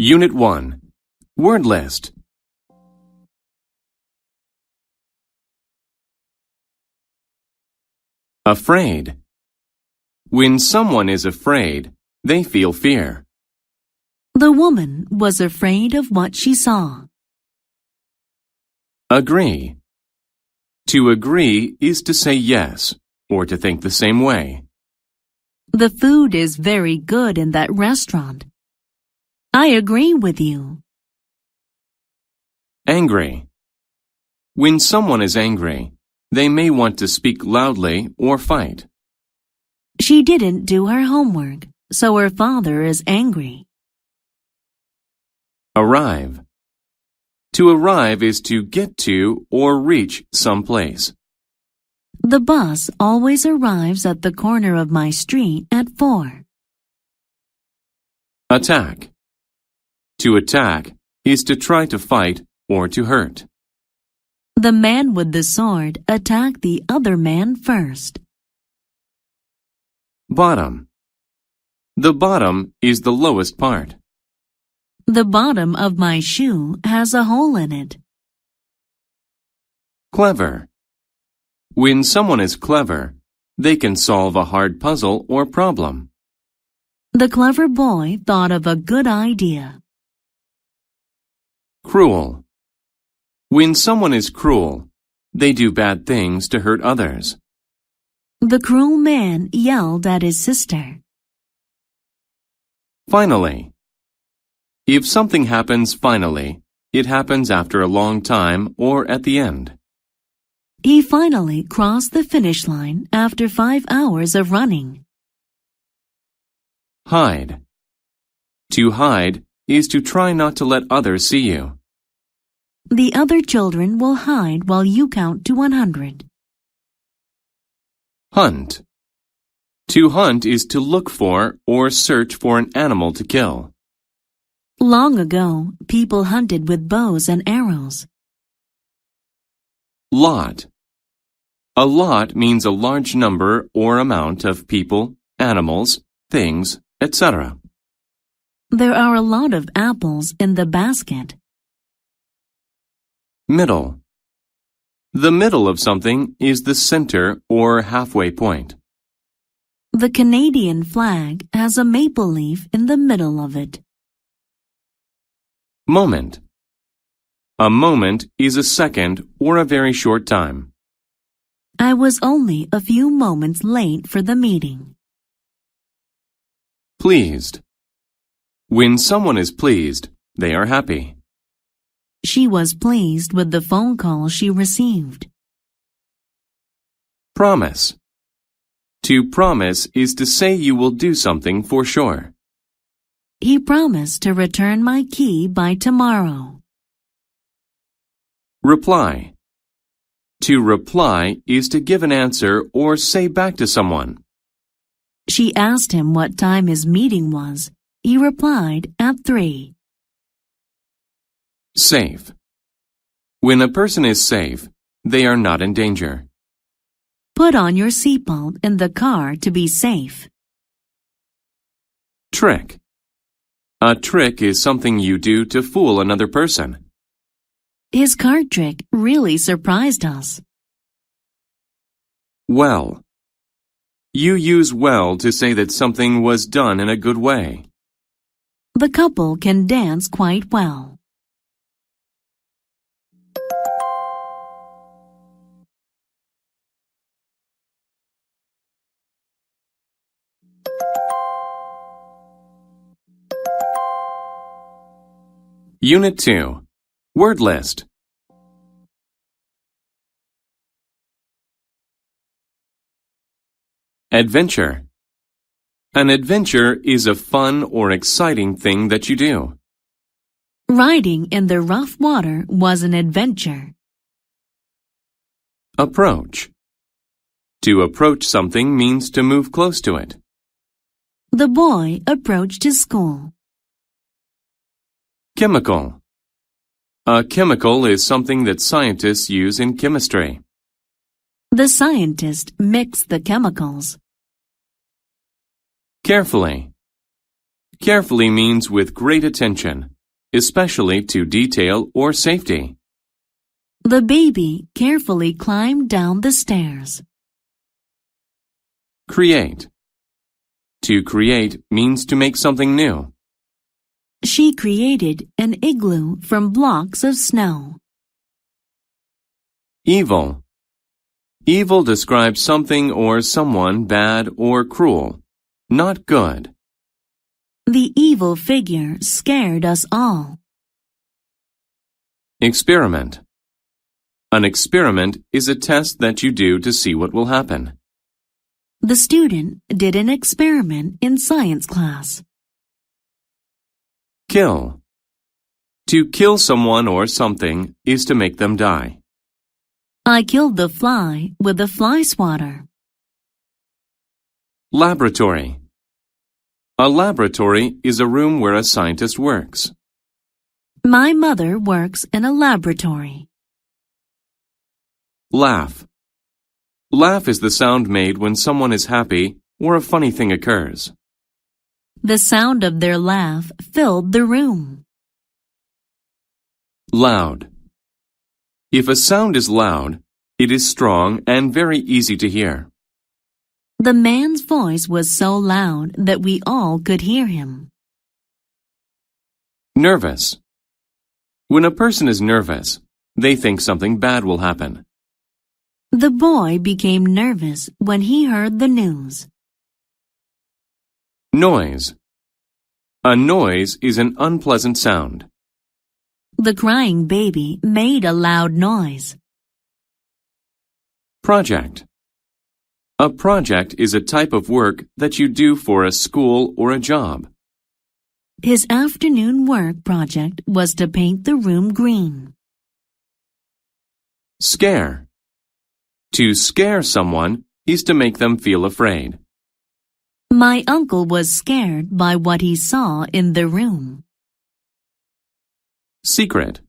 Unit 1. Word list. Afraid. When someone is afraid, they feel fear. The woman was afraid of what she saw. Agree. To agree is to say yes, or to think the same way. The food is very good in that restaurant. I agree with you. Angry. When someone is angry, they may want to speak loudly or fight. She didn't do her homework, so her father is angry. Arrive. To arrive is to get to or reach some place. The bus always arrives at the corner of my street at 4. Attack. To attack is to try to fight or to hurt. The man with the sword attacked the other man first. Bottom. The bottom is the lowest part. The bottom of my shoe has a hole in it. Clever. When someone is clever, they can solve a hard puzzle or problem. The clever boy thought of a good idea. Cruel. When someone is cruel, they do bad things to hurt others. The cruel man yelled at his sister. Finally. If something happens finally, it happens after a long time or at the end. He finally crossed the finish line after 5 hours of running. Hide. To hide is to try not to let others see you. The other children will hide while you count to 100. Hunt. To hunt is to look for or search for an animal to kill. Long ago, people hunted with bows and arrows. Lot. A lot means a large number or amount of people, animals, things, etc. There are a lot of apples in the basket. Middle. The middle of something is the center or halfway point. The Canadian flag has a maple leaf in the middle of it. Moment. A moment is a second or a very short time. I was only a few moments late for the meeting. Pleased. When someone is pleased, they are happy. She was pleased with the phone call she received. Promise. To promise is to say you will do something for sure. He promised to return my key by tomorrow. Reply. To reply is to give an answer or say back to someone. She asked him what time his meeting was. He replied at 3. Safe. When a person is safe, they are not in danger. Put on your seatbelt in the car to be safe. Trick. A trick is something you do to fool another person. His card trick really surprised us. Well. You use well to say that something was done in a good way. The couple can dance quite well. Unit 2. Word list. Adventure. An adventure is a fun or exciting thing that you do. Riding in the rough water was an adventure. Approach. To approach something means to move close to it. The boy approached his school. Chemical. A chemical is something that scientists use in chemistry. The scientist mixed the chemicals. Carefully. Carefully means with great attention, especially to detail or safety. The baby carefully climbed down the stairs. Create. To create means to make something new. She created an igloo from blocks of snow. Evil. Evil describes something or someone bad or cruel, not good. The evil figure scared us all. Experiment. An experiment is a test that you do to see what will happen. The student did an experiment in science class. Kill. To kill someone or something is to make them die. I killed the fly with a fly swatter. Laboratory. A laboratory is a room where a scientist works. My mother works in a laboratory. Laugh. Laugh is the sound made when someone is happy or a funny thing occurs. The sound of their laugh filled the room. Loud. If a sound is loud, it is strong and very easy to hear. The man's voice was so loud that we all could hear him. Nervous. When a person is nervous, they think something bad will happen. The boy became nervous when he heard the news. Noise. A noise is an unpleasant sound. The crying baby made a loud noise. Project. A project is a type of work that you do for a school or a job. His afternoon work project was to paint the room green. Scare. To scare someone is to make them feel afraid. My uncle was scared by what he saw in the room. Secret.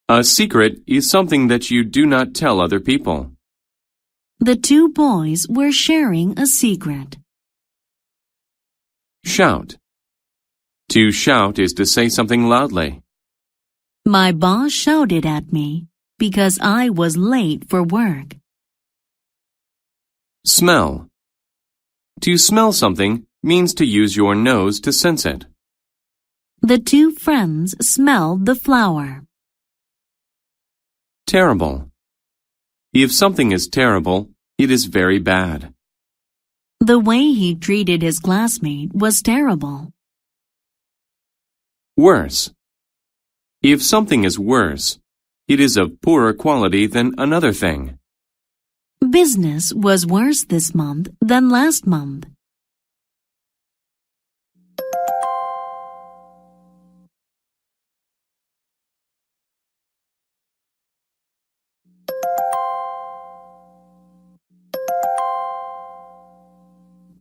A secret is something that you do not tell other people. The two boys were sharing a secret. Shout. To shout is to say something loudly. My boss shouted at me because I was late for work. Smell. To smell something means to use your nose to sense it. The two friends smelled the flower. Terrible. If something is terrible, it is very bad. The way he treated his classmate was terrible. Worse. If something is worse, it is of poorer quality than another thing. Business was worse this month than last month.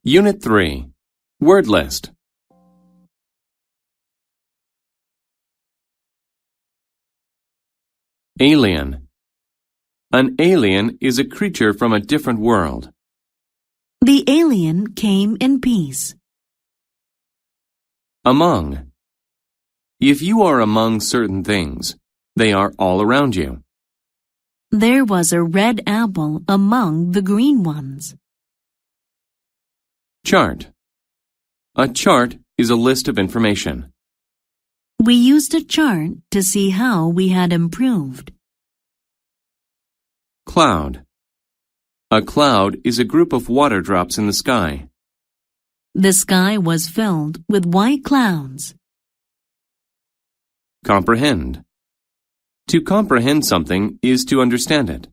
Unit 3. Word list. Alien. An alien is a creature from a different world. The alien came in peace. Among. If you are among certain things, they are all around you. There was a red apple among the green ones. Chart. A chart is a list of information. We used a chart to see how we had improved. Cloud. A cloud is a group of water drops in the sky. The sky was filled with white clouds. Comprehend. To comprehend something is to understand it.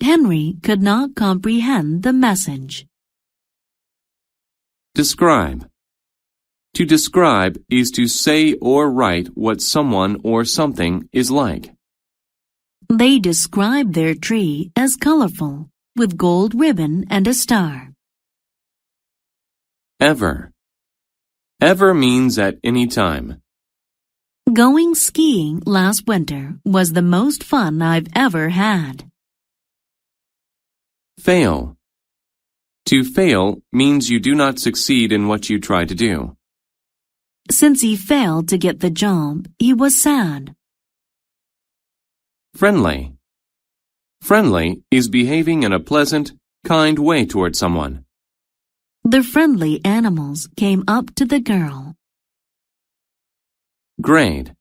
Henry could not comprehend the message. Describe. To describe is to say or write what someone or something is like. They described their tree as colorful, with gold ribbon and a star. Ever. Ever means at any time. Going skiing last winter was the most fun I've ever had. Fail. To fail means you do not succeed in what you try to do. Since he failed to get the job, he was sad. Friendly. Friendly is behaving in a pleasant, kind way toward someone. The friendly animals came up to the girl. Grade.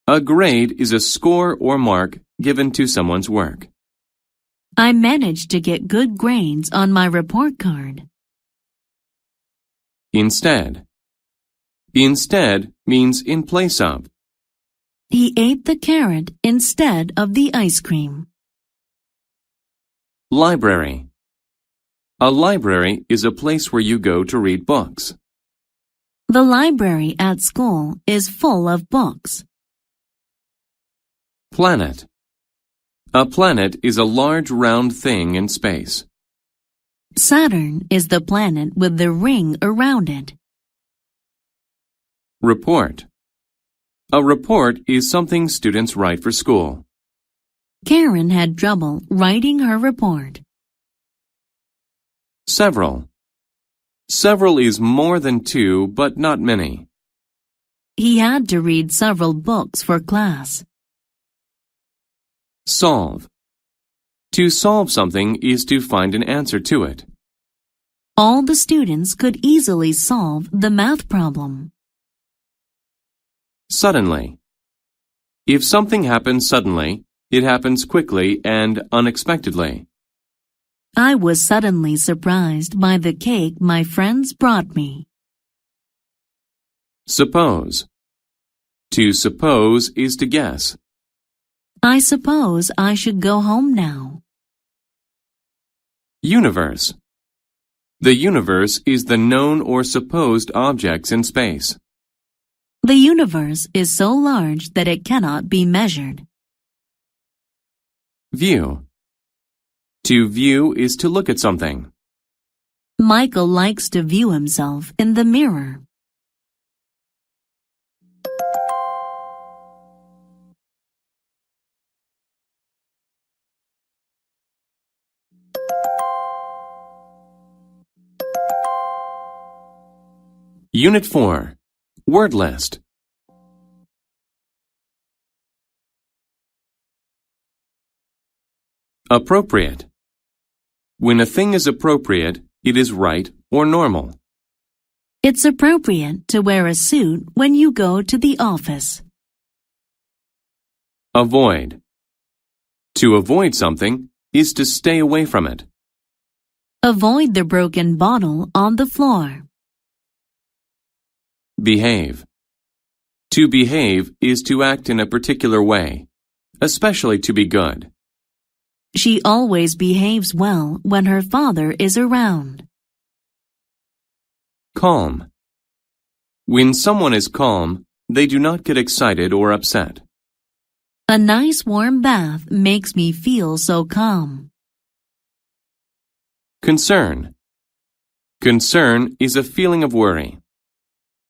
A grade is a score or mark given to someone's work. I managed to get good grades on my report card. Instead. Instead means in place of. He ate the carrot instead of the ice cream. Library. A library is a place where you go to read books. The library at school is full of books. Planet. A planet is a large round thing in space. Saturn is the planet with the ring around it. Report. A report is something students write for school. Karen had trouble writing her report. Several. Several is more than two, but not many. He had to read several books for class. Solve. To solve something is to find an answer to it. All the students could easily solve the math problem. Suddenly. If something happens suddenly, it happens quickly and unexpectedly. I was suddenly surprised by the cake my friends brought me. Suppose. To suppose is to guess. I suppose I should go home now. Universe. The universe is the known or supposed objects in space. The universe is so large that it cannot be measured. View. To view is to look at something. Michael likes to view himself in the mirror. Unit 4. Word list. Appropriate. When a thing is appropriate, it is right or normal. It's appropriate to wear a suit when you go to the office. Avoid. To avoid something is to stay away from it. Avoid the broken bottle on the floor. Behave. To behave is to act in a particular way, especially to be good. She always behaves well when her father is around. Calm. When someone is calm, they do not get excited or upset. A nice warm bath makes me feel so calm. Concern. Concern is a feeling of worry.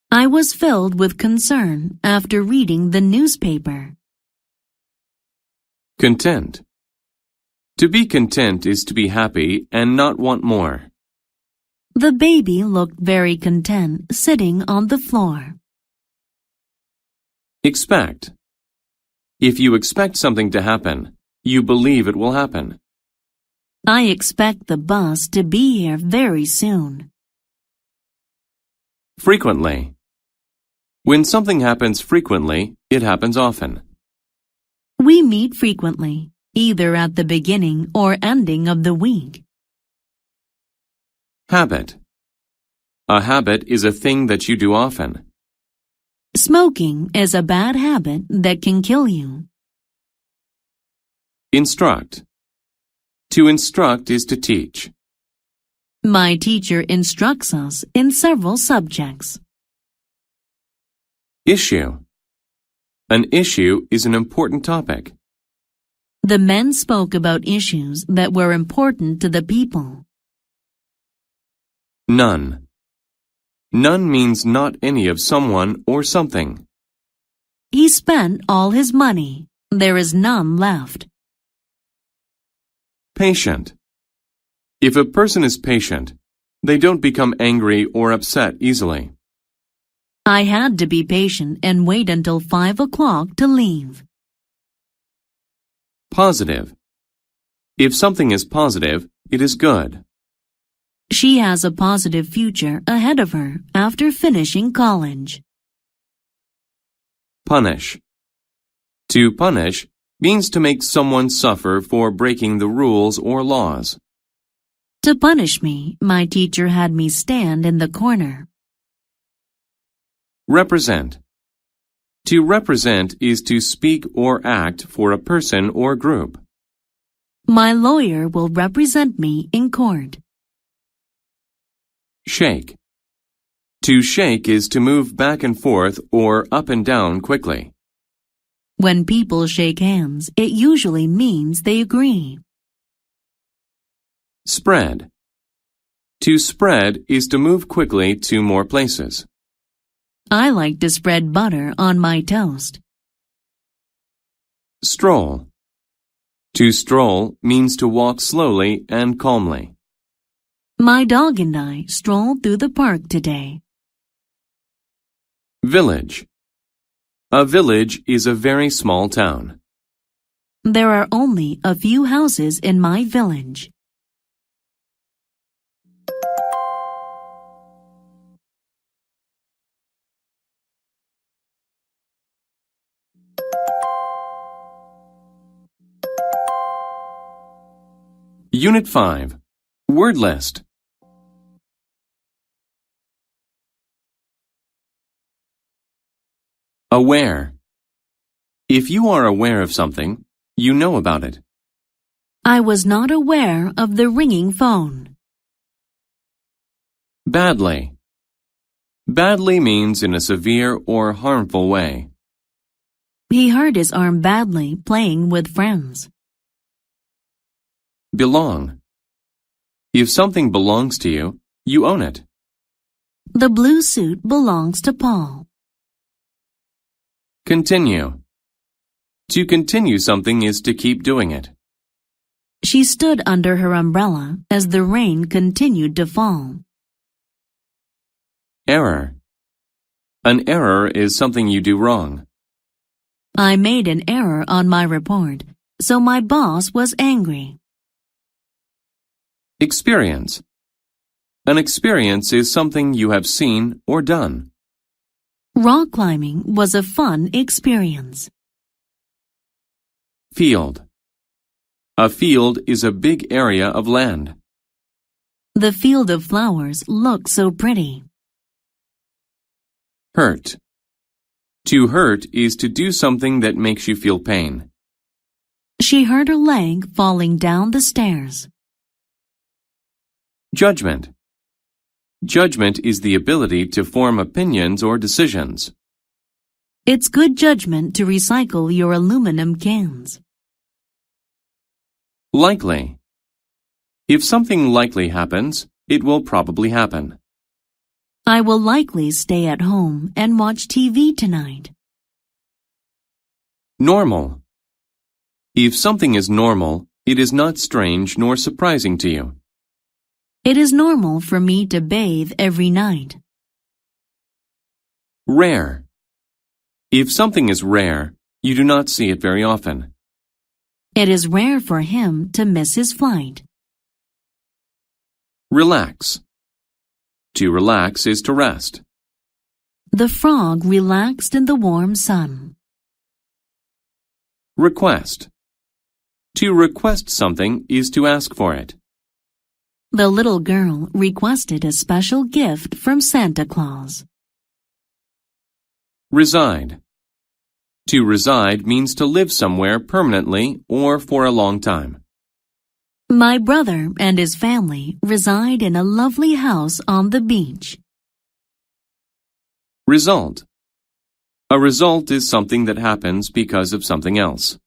I was filled with concern after reading the newspaper. Content. To be content is to be happy and not want more. The baby looked very content sitting on the floor. Expect. If you expect something to happen, you believe it will happen. I expect the bus to be here very soon. Frequently. When something happens frequently, it happens often. We meet frequently, either at the beginning or ending of the week. Habit. A habit is a thing that you do often. Smoking is a bad habit that can kill you. Instruct. To instruct is to teach. My teacher instructs us in several subjects. Issue. An issue is an important topic. The men spoke about issues that were important to the people. None. None means not any of someone or something. He spent all his money. There is none left. Patient. If a person is patient, they don't become angry or upset easily. I had to be patient and wait until 5 o'clock to leave. Positive. If something is positive, it is good. She has a positive future ahead of her after finishing college. Punish. To punish means to make someone suffer for breaking the rules or laws. To punish me, my teacher had me stand in the corner. Represent. To represent is to speak or act for a person or group. My lawyer will represent me in court. Shake. To shake is to move back and forth or up and down quickly. When people shake hands, it usually means they agree. Spread. To spread is to move quickly to more places. I like to spread butter on my toast. Stroll. To stroll means to walk slowly and calmly. My dog and I strolled through the park today. Village. A village is a very small town. There are only a few houses in my village. Unit 5. Word list. Aware. If you are aware of something, you know about it. I was not aware of the ringing phone. Badly. Badly means in a severe or harmful way. He hurt his arm badly playing with friends. Belong. If something belongs to you, you own it. The blue suit belongs to Paul. Continue. To continue something is to keep doing it. She stood under her umbrella as the rain continued to fall. Error. An error is something you do wrong. I made an error on my report, so my boss was angry. Experience. An experience is something you have seen or done. Rock climbing was a fun experience. Field. A field is a big area of land. The field of flowers looked so pretty. Hurt. To hurt is to do something that makes you feel pain. She hurt her leg falling down the stairs. Judgment. Judgment is the ability to form opinions or decisions. It's good judgment to recycle your aluminum cans. Likely. If something likely happens, it will probably happen. I will likely stay at home and watch TV tonight. Normal. If something is normal, it is not strange nor surprising to you. It is normal for me to bathe every night. Rare. If something is rare, you do not see it very often. It is rare for him to miss his flight. Relax. To relax is to rest. The frog relaxed in the warm sun. Request. To request something is to ask for it. The little girl requested a special gift from Santa Claus. Reside. To reside means to live somewhere permanently or for a long time. My brother and his family reside in a lovely house on the beach. Result. A result is something that happens because of something else.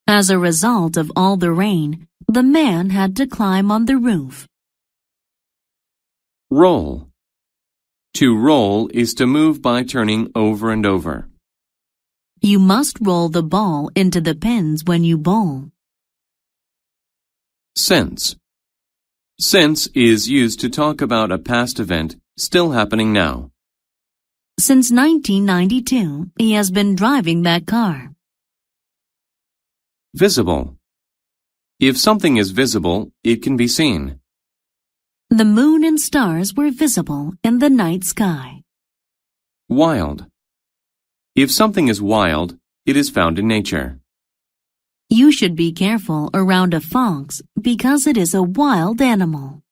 As a result of all the rain, the man had to climb on the roof. Roll. To roll is to move by turning over and over. You must roll the ball into the pins when you bowl. Since. Since is used to talk about a past event still happening now. Since 1992, he has been driving that car. Visible. If something is visible, it can be seen. The moon and stars were visible in the night sky. Wild. If something is wild, it is found in nature. You should be careful around a fox because it is a wild animal.